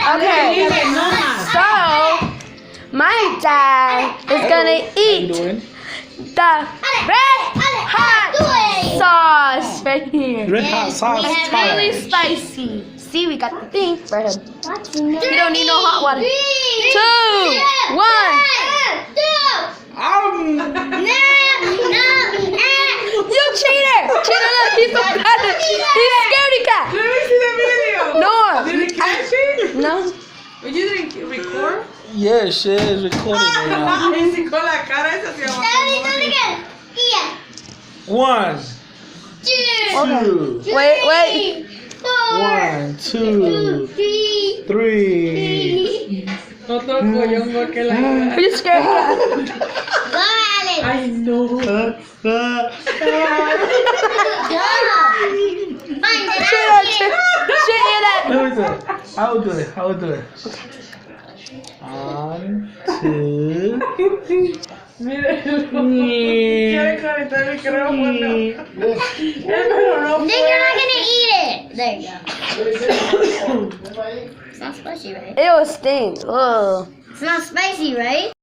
Okay. So, my dad is gonna eat the red hot sauce right here. Red hot sauce. It's really spicy. See, we got the thing for him. You don't need no hot water. 2, 1. You cheater! Cheater, look, he's so bad. He's scaredy cat. Let me see the video. No. Did it catch it? No. But you didn't record? Yeah, shit is recording right now. Y si con la cara esa se llama. 1, 2, Wait. 1, 2, 3. Otro coyongo que la. He's scaredy cat. Ay, no. I'll do it. 1, 2, Mira, quiere conectar el micrófono. Pero no Then you're not gonna eat it. There you go. It's not spicy, right? It was stings. Ugh. It's not spicy, right?